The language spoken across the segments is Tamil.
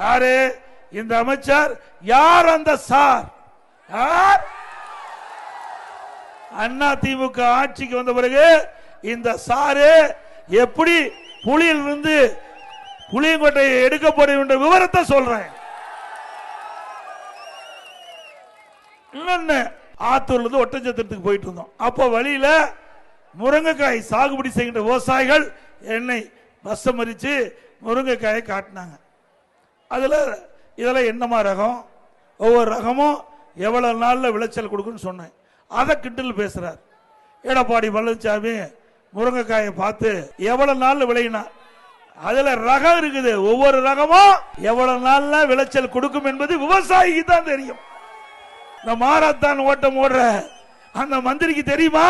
யாரு இந்த அமைச்சர்? யார் அந்த சார்? யார்? அண்ணா திமுக ஆட்சிக்கு வந்த பிறகு இந்த சாரு எப்படி புலியிலிருந்து புளியங்கோட்டையை எடுக்கப்படும் என்ற விவரத்தை சொல்றேன். இன்னொன்னு, ஆத்தூர்ல இருந்து ஒட்டஞ்சத்திரத்துக்கு போயிட்டு இருந்தோம். அப்ப வழியில முருங்கைக்காய் சாகுபடி செய்கின்ற விவசாயிகள் என்னை பஸ் மறிச்சு முருங்கைக்காயை காட்டினாங்க. அதுல இதெல்லாம் என்னமா ரகம், ஒவ்வொரு ரகமும் எவ்வளவு நாள்ல விளைச்சல் கொடுக்குன்னு சொன்னேன். அதை கிண்டல் பேசுறார் எடப்பாடி பழனிசாமி. முருங்கைக்காயை பார்த்து எவ்வளவு நாள் விளையினா, அதுல ரகம் இருக்குது, ஒவ்வொரு ரகமும் எவ்வளவு நாள்ல விளைச்சல் கொடுக்கும் என்பது விவசாயிக்கு தான் தெரியும். இந்த மாரத்தான் ஓட்டம் ஓடுற அந்த மந்திரிக்கு தெரியுமா?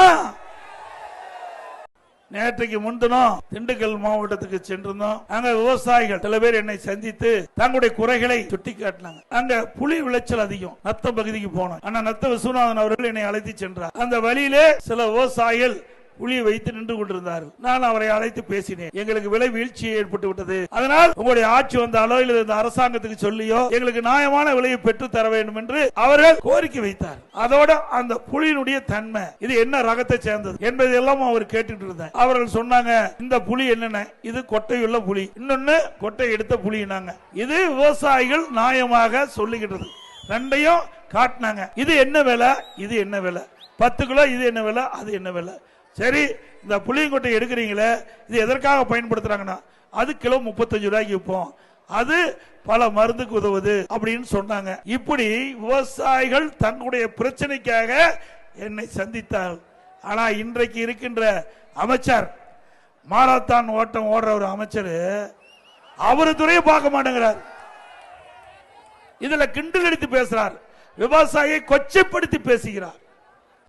நேற்றைக்கு முன்தினம் திண்டுக்கல் மாவட்டத்துக்கு சென்றிருந்தோம். அங்க விவசாயிகள் சில பேர் என்னை சந்தித்து தங்களுடைய குறைகளை சுட்டி காட்டினாங்க. அங்க புலி விளைச்சல் அதிகம். நத்தம் பகுதிக்கு போனோம். ஆனா நத்த விஸ்வநாதன் அவர்கள் என்னை அழைத்து சென்றார். அந்த வழியிலே சில விவசாயிகள் புலியை வைத்து நின்று கொண்டிருந்தார்கள். நான் அவரை அழைத்து பேசினேன். எங்களுக்கு விலை வீழ்ச்சி ஏற்பட்டு விட்டது, அதனால் உங்களுடைய ஆட்சி வந்தாலோ இல்லை இந்த அரசாங்கத்துக்கு சொல்லியோ எங்களுக்கு நியாயமான விலையை பெற்று தர வேண்டும் என்று அவர்கள் கோரிக்கை வைத்தார். அதோட அந்த புலியினுடைய தன்மை, இது என்ன ரகத்தை சேர்ந்தது என்பதெல்லாம் அவர் கேட்டுட்டு இருந்தார். அவர்கள் சொன்னாங்க, இந்த புலி என்னென்ன, இது கொட்டையுள்ள புலி, இன்னொன்னு கொட்டை எடுத்த புலினாங்க. இது விவசாயிகள் நியாயமாக சொல்லுகின்றது. ரெண்டையும் காட்டினாங்க. இது என்ன விலை, இது என்ன விலை, 10 கிலோ இது என்ன விலை, அது என்ன விலை. சரி, இந்த புளியங்கொட்டை எடுக்கிறீங்களே, இது எதற்காக பயன்படுத்துறாங்கன்னா, அது கிலோ 35 ரூபாய்க்கு விற்போம், அது பல மருந்துக்கு உதவுது அப்படின்னு சொன்னாங்க. இப்படி விவசாயிகள் தங்களுடைய பிரச்சனைக்காக என்னை சந்தித்தார்கள். ஆனா இன்றைக்கு இருக்கின்ற அமைச்சர், மாரத்தான் ஓட்டம் ஓடுற ஒரு அமைச்சர், அவரு துறையை பார்க்க மாட்டேங்கிறார். இதுல கிண்டல் அடித்து பேசுறார், விவசாயியை கொச்சைப்படுத்தி பேசுகிறார்.